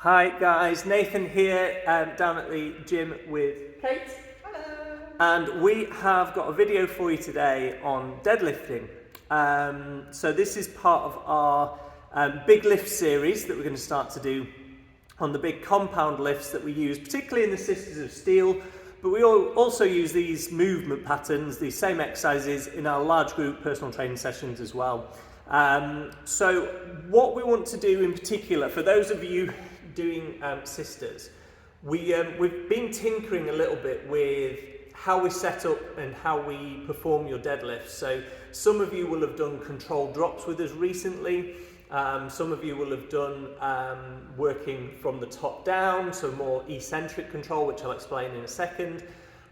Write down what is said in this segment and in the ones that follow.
Hi guys, Nathan here down at the gym with Kate. Hello. And we have got a video for you today on deadlifting. So this is part of our big lift series that we're going to start to do on the big compound lifts that we use, particularly in the Sisters of Steel, but we also use these movement patterns, these same exercises in our large group personal training sessions as well. So what we want to do in particular, for those of you doing sisters, we've been tinkering a little bit with how we set up and how we perform your deadlifts. So some of you will have done controlled drops with us recently. Some of you will have done working from the top down, so more eccentric control, which I'll explain in a second.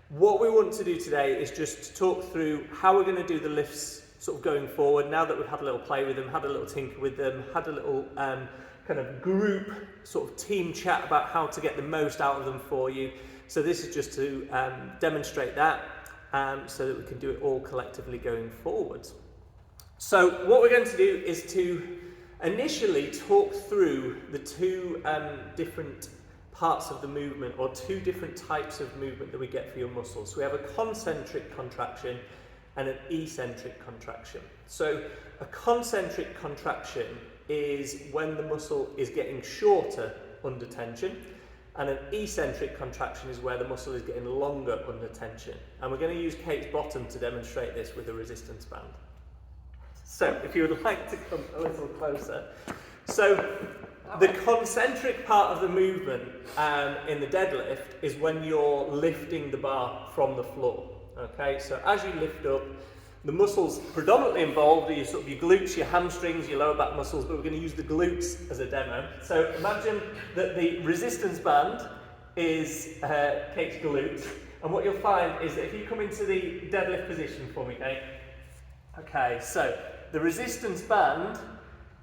What we want to do today is just to talk through how we're going to do the lifts sort of going forward, now that we've had a little play with them, had a little tinker with them, had a little kind of group sort of team chat about how to get the most out of them for you. So this is just to demonstrate that so that we can do it all collectively going forward. So what we're going to do is to initially talk through the two different parts of the movement, or two different types of movement that we get for your muscles. So we have a concentric contraction and an eccentric contraction. So a concentric contraction is when the muscle is getting shorter under tension, and an eccentric contraction is where the muscle is getting longer under tension. And we're going to use Kate's bottom to demonstrate this with a resistance band. So if you would like to come a little closer. So the concentric part of the movement in the deadlift is when you're lifting the bar from the floor. Okay, so as you lift up, the muscles predominantly involved are your glutes, your hamstrings, your lower back muscles, but we're going to use the glutes as a demo. So imagine that the resistance band is Kate's glute, and what you'll find is that if you come into the deadlift position for me, Kate. Okay, so the resistance band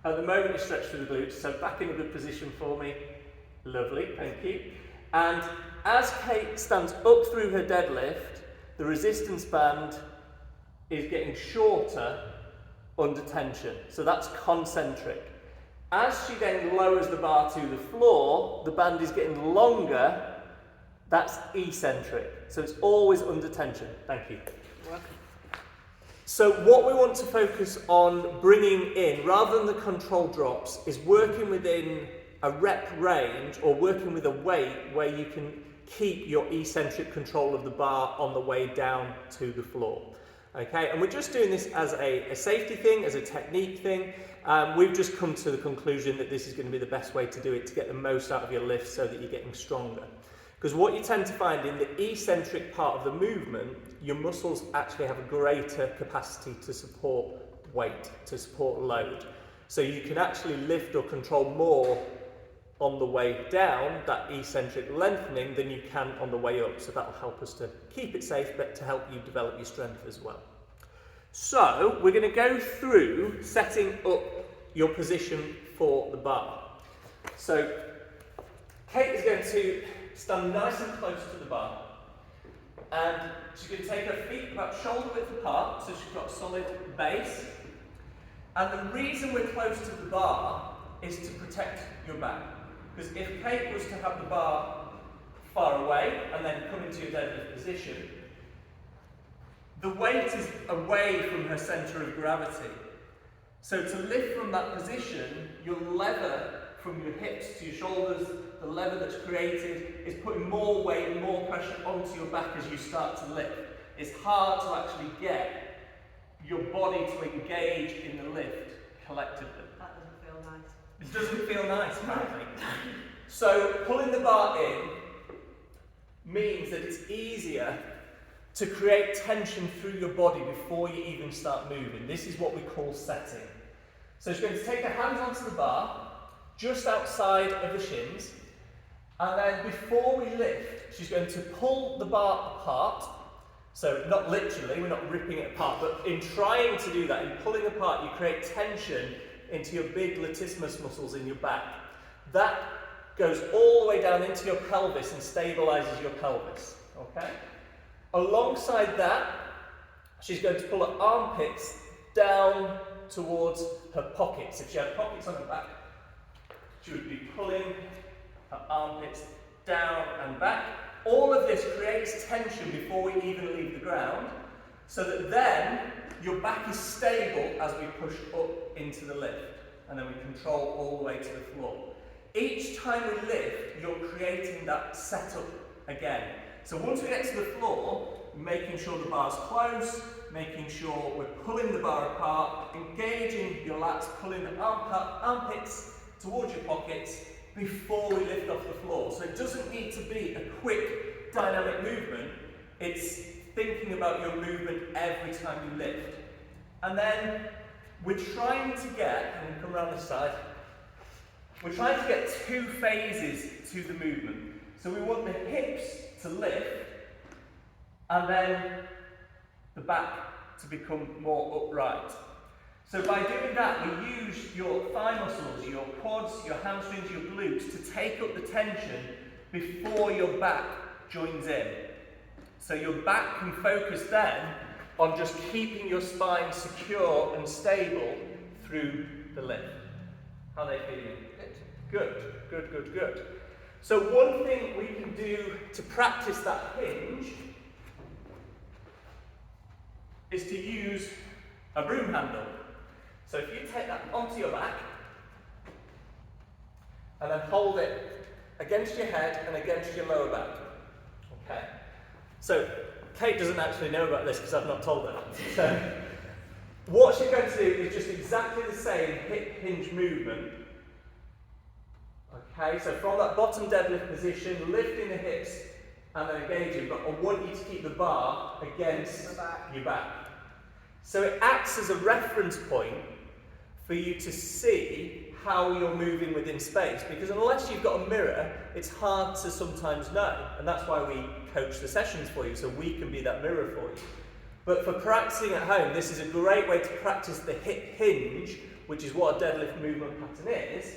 at the moment is stretched through the glutes, so back in a good position for me. Lovely, thank you. And as Kate stands up through her deadlift, the resistance band is getting shorter under tension, so that's concentric. As she then lowers the bar to the floor, the band is getting longer, that's eccentric. So it's always under tension. Thank you. Welcome. So what we want to focus on bringing in, rather than the controlled drops, is working within a rep range, or working with a weight where you can keep your eccentric control of the bar on the way down to the floor. Okay, and we're just doing this as a safety thing, as a technique thing. We've just come to the conclusion that this is going to be the best way to do it, to get the most out of your lift so that you're getting stronger. Because what you tend to find in the eccentric part of the movement, your muscles actually have a greater capacity to support weight, to support load. So you can actually lift or control more on the way down, that eccentric lengthening, than you can on the way up. So that will help us to keep it safe, but to help you develop your strength as well. So we're going to go through setting up your position for the bar. So Kate is going to stand nice and close to the bar, and she's going to take her feet about shoulder width apart, so she's got a solid base. And the reason we're close to the bar is to protect your back. Because if Kate was to have the bar far away and then come into your deadlift position, the weight is away from her centre of gravity. So to lift from that position, your lever from your hips to your shoulders, the lever that's created, is putting more weight and more pressure onto your back as you start to lift. It's hard to actually get your body to engage in the lift collectively. That doesn't feel nice. It doesn't feel nice, apparently. So pulling the bar in means that it's easier to create tension through your body before you even start moving. This is what we call setting. So she's going to take her hands onto the bar, just outside of the shins, and then before we lift, she's going to pull the bar apart. So not literally, we're not ripping it apart, but in trying to do that, in pulling apart, you create tension into your big latissimus muscles in your back. That goes all the way down into your pelvis and stabilizes your pelvis. Okay? Alongside that, she's going to pull her armpits down towards her pockets. If she had pockets on her back, she would be pulling Our armpits down and back. All of this creates tension before we even leave the ground, so that then your back is stable as we push up into the lift, and then we control all the way to the floor. Each time we lift, you're creating that setup again. So once we get to the floor, making sure the bar's close, making sure we're pulling the bar apart, engaging your lats, pulling the armpits towards your pockets before we lift off the floor. So it doesn't need to be a quick dynamic movement, it's thinking about your movement every time you lift. And then we're trying to get, and come around this side, we're trying to get 2 phases to the movement. So we want the hips to lift, and then the back to become more upright. So by doing that, we use your thigh muscles, your quads, your hamstrings, your glutes to take up the tension before your back joins in. So your back can focus then on just keeping your spine secure and stable through the lift. How are they feeling? Good, good, good, good. So one thing we can do to practice that hinge is to use a broom handle. So if you take that onto your back and then hold it against your head and against your lower back. Okay. So Kate doesn't actually know about this because I've not told her. So what she's going to do is just exactly the same hip hinge movement. Okay, so from that bottom deadlift position, lifting the hips and then engaging, but I want you to keep the bar against your back. So it acts as a reference point for you to see how you're moving within space, because unless you've got a mirror, it's hard to sometimes know, and that's why we coach the sessions for you, so we can be that mirror for you. But for practicing at home, this is a great way to practice the hip hinge, which is what a deadlift movement pattern is,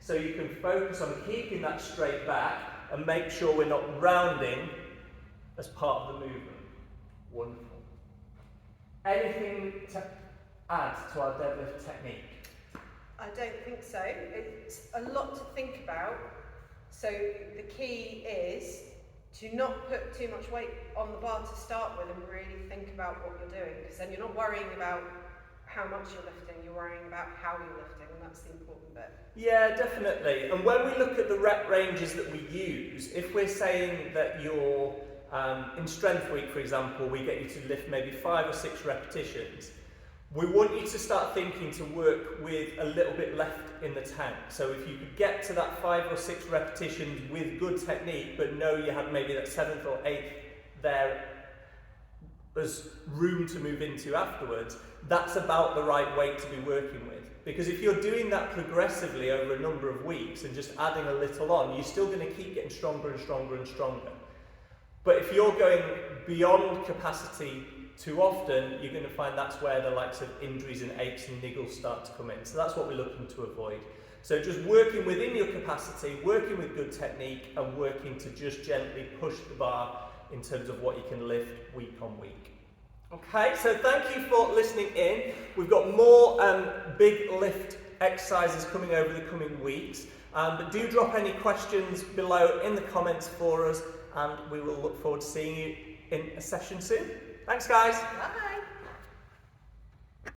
so you can focus on keeping that straight back and make sure we're not rounding as part of the movement. Wonderful. Anything to add to our deadlift technique? I don't think so. It's a lot to think about. So the key is to not put too much weight on the bar to start with and really think about what you're doing, because then you're not worrying about how much you're lifting, you're worrying about how you're lifting, and that's the important bit. Yeah, definitely. And when we look at the rep ranges that we use, if we're saying that you're in strength week, for example, we get you to lift maybe 5 or 6 repetitions, we want you to start thinking to work with a little bit left in the tank. So if you could get to that 5 or 6 repetitions with good technique, but know you had maybe that 7th or 8th there as room to move into afterwards, that's about the right weight to be working with. Because if you're doing that progressively over a number of weeks and just adding a little on, you're still going to keep getting stronger and stronger and stronger. But if you're going beyond capacity too often, you're going to find that's where the likes of injuries and aches and niggles start to come in. So that's what we're looking to avoid. So just working within your capacity, working with good technique, and working to just gently push the bar in terms of what you can lift week on week. Okay, so thank you for listening in. We've got more big lift exercises coming over the coming weeks. But do drop any questions below in the comments for us, and we will look forward to seeing you in a session soon. Thanks, guys. Bye.